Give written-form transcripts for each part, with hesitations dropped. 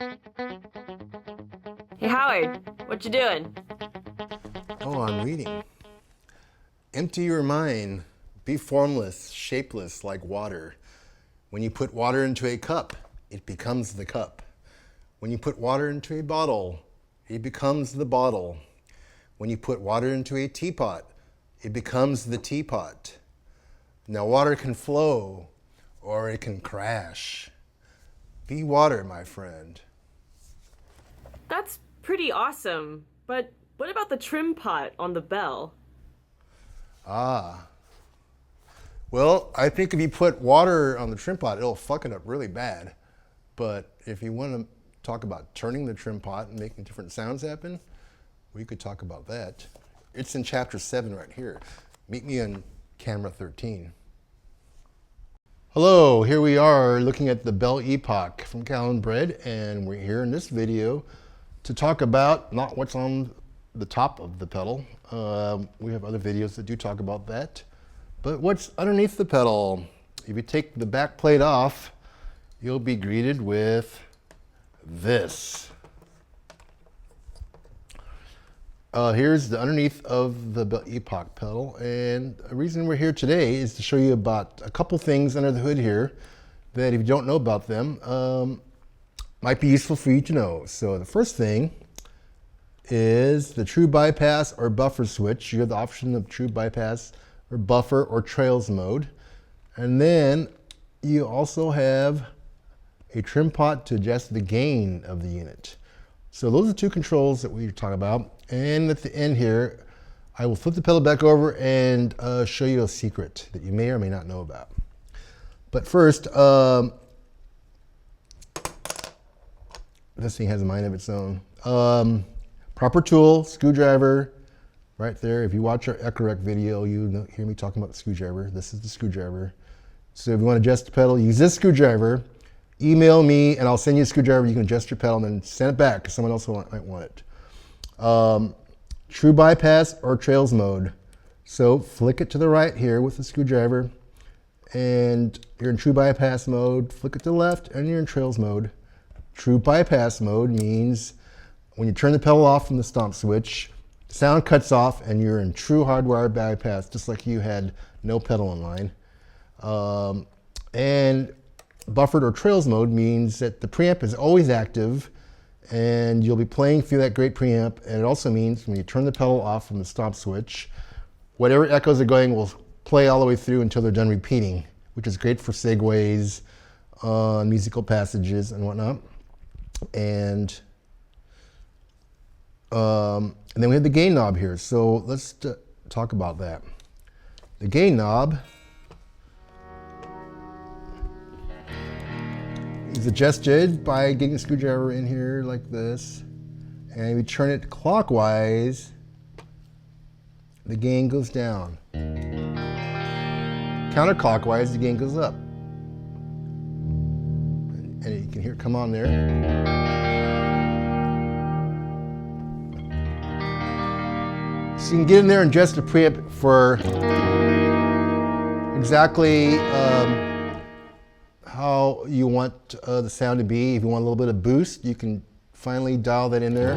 Hey Howard, what you doing? Oh, I'm reading. Empty your mind. Be formless, shapeless like water. When you put water into a cup, it becomes the cup. When you put water into a bottle, it becomes the bottle. When you put water into a teapot, it becomes the teapot. Now, water can flow or it can crash. Be water, my friend. That's pretty awesome, but what about the trim pot on the bell? Ah. Well, I think if you put water on the trim pot, it'll fuck it up really bad. But if you want to talk about turning the trim pot and making different sounds happen, we could talk about that. It's in chapter 7 right here. Meet me on camera 13. Hello, here we are looking at the Belle Epoch from Catalinbread, and we're here in this video to talk about not what's on the top of the pedal. We have other videos that do talk about that, but what's underneath the pedal. If you take the back plate off, you'll be greeted with this. Here's the underneath of the Belle Epoch pedal, and the reason we're here today is to show you about a couple things under the hood here that if you don't know about them, might be useful for you to know. So the first thing is the true bypass or buffer switch. You have the option of true bypass or buffer or trails mode. And then you also have a trim pot to adjust the gain of the unit. So those are two controls that we talk about. And at the end here, I will flip the pedal back over and show you a secret that you may or may not know about. But first, this thing has a mind of its own. Proper tool, screwdriver, right there. If you watch our EchoRec video, you hear me talking about the screwdriver. This is the screwdriver. So if you want to adjust the pedal, use this screwdriver. Email me and I'll send you a screwdriver. You can adjust your pedal and then send it back because someone else might want it. True bypass or trails mode. So flick it to the right here with the screwdriver and you're in true bypass mode. Flick it to the left and you're in trails mode. True bypass mode means when you turn the pedal off from the stomp switch, sound cuts off and you're in true hardwired bypass, just like you had no pedal in line. And buffered or trails mode means that the preamp is always active and you'll be playing through that great preamp. And it also means when you turn the pedal off from the stop switch, whatever echoes are going will play all the way through until they're done repeating, which is great for segues, musical passages and whatnot. And then we have the gain knob here. So let's talk about that. The gain knob is adjusted by getting a screwdriver in here like this, and if you turn it clockwise, the gain goes down. Counterclockwise, the gain goes up. And you can hear it come on there. So you can get in there and adjust the preamp for exactly how you want the sound to be. If you want a little bit of boost, you can finally dial that in there.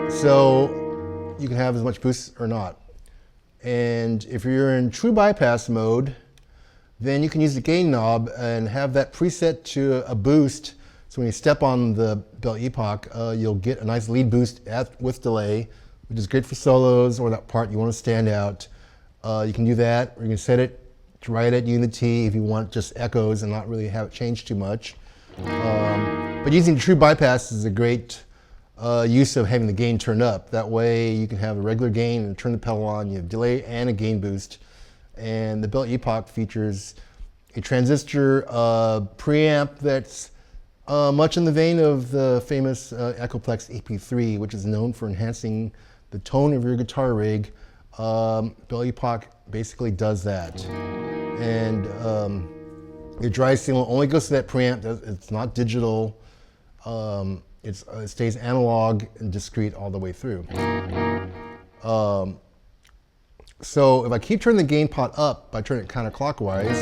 So you can have as much boost or not. And if you're in true bypass mode, then you can use the gain knob and have that preset to a boost. So when you step on the Belle Epoch, you'll get a nice lead boost with delay, which is great for solos or that part you want to stand out. You can do that, or you can set it right at unity if you want just echoes and not really have it change too much. But using true bypass is a great use of having the gain turned up. That way you can have a regular gain and turn the pedal on. You have delay and a gain boost. And the Belle Epoch features a transistor preamp that's much in the vein of the famous Echoplex EP3, which is known for enhancing the tone of your guitar rig. Belle Epoch basically does that. And your dry signal only goes to that preamp. It's not digital. It stays analog and discrete all the way through. So if I keep turning the gain pot up by turning it counterclockwise,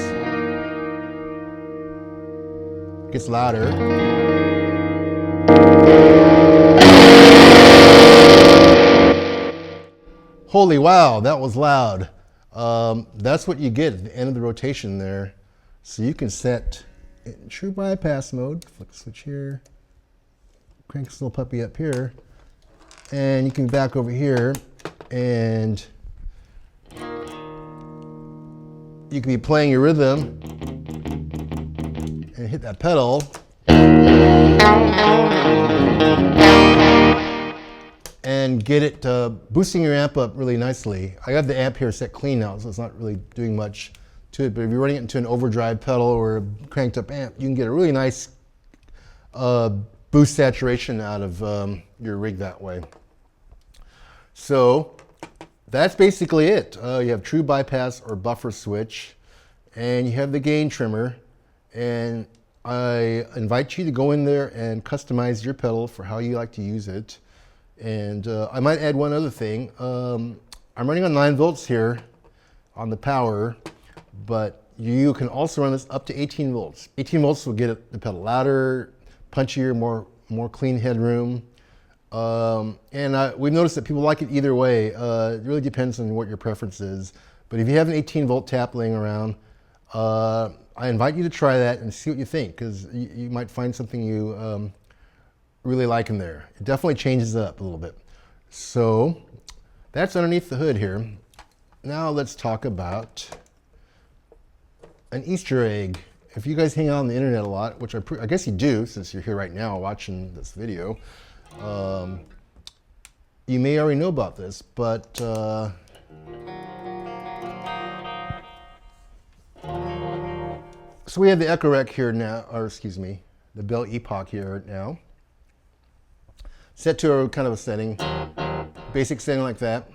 it gets louder. Holy wow, that was loud. That's what you get at the end of the rotation there. So you can set in true bypass mode, flick the switch here, crank this little puppy up here, and you can back over here and you can be playing your rhythm and hit that pedal and get it boosting your amp up really nicely. I have the amp here set clean now, so it's not really doing much to it, but if you're running it into an overdrive pedal or a cranked up amp, you can get a really nice boost saturation out of your rig that way. So that's basically it. You have true bypass or buffer switch, and you have the gain trimmer, and I invite you to go in there and customize your pedal for how you like to use it. And I might add one other thing. I'm running on 9 volts here on the power, but you can also run this up to 18 volts. 18 volts will get the pedal louder, punchier, more clean headroom. We've noticed that people like it either way. It really depends on what your preference is. But if you have an 18 volt tap laying around, I invite you to try that and see what you think, because you might find something you really like in there. It definitely changes it up a little bit. So that's underneath the hood here. Now let's talk about an Easter egg. If you guys hang out on the internet a lot, which I guess you do since you're here right now watching this video, you may already know about this, but so we have the Echo Rec here now, or excuse me, the Belle Epoch here now, set to a kind of a setting, basic setting like that.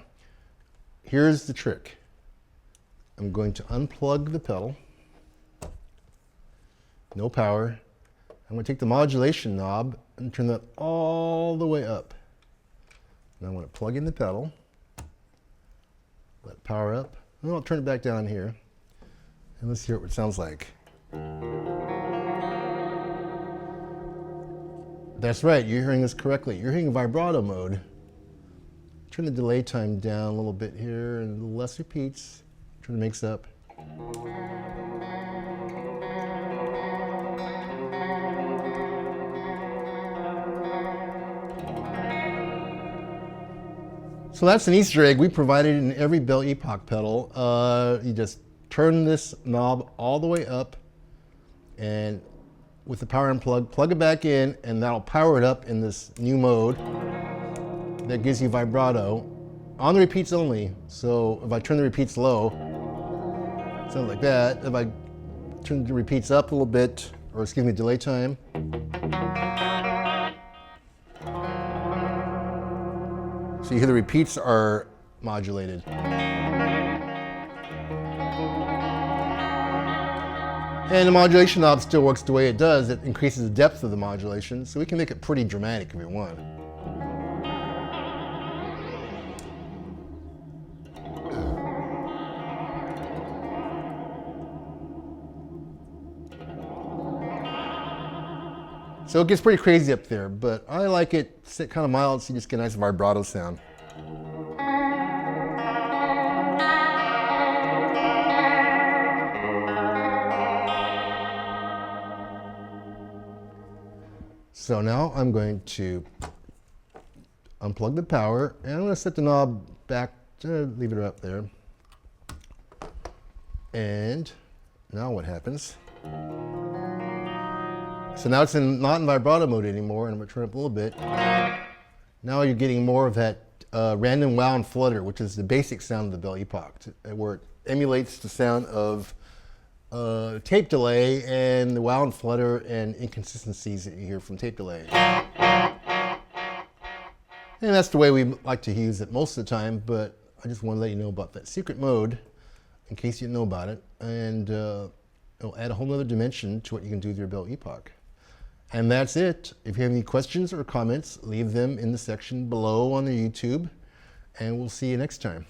Here's the trick. I'm going to unplug the pedal, no power. I'm going to take the modulation knob and turn that all the way up. Now I'm going to plug in the pedal, let it power up, and I'll turn it back down here, and let's hear what it sounds like. That's right, you're hearing this correctly. You're hearing vibrato mode. Turn the delay time down a little bit here and a little less repeats. Turn the mix up. So that's an Easter egg we provided in every Belle Epoch pedal. You just turn this knob all the way up, and with the power unplug, plug it back in, and that'll power it up in this new mode that gives you vibrato on the repeats only. So if I turn the repeats low, it sounds like that. If I turn the repeats up a little bit, or excuse me, delay time, so you hear the repeats are modulated. And the modulation knob still works the way it does. It increases the depth of the modulation, so we can make it pretty dramatic if we want. So it gets pretty crazy up there, but I like it sit kind of mild so you just get a nice vibrato sound. So now I'm going to unplug the power, and I'm going to set the knob back to leave it up there. And now what happens? So now it's not in vibrato mode anymore, and I'm going to turn it up a little bit. Now you're getting more of that random wow and flutter, which is the basic sound of the Belle Epoch, where it emulates the sound of tape delay and the wow and flutter and inconsistencies that you hear from tape delay. And that's the way we like to use it most of the time, but I just want to let you know about that secret mode in case you didn't know about it, and it'll add a whole other dimension to what you can do with your Belle Epoch. And that's it. If you have any questions or comments, leave them in the section below on the YouTube, and we'll see you next time.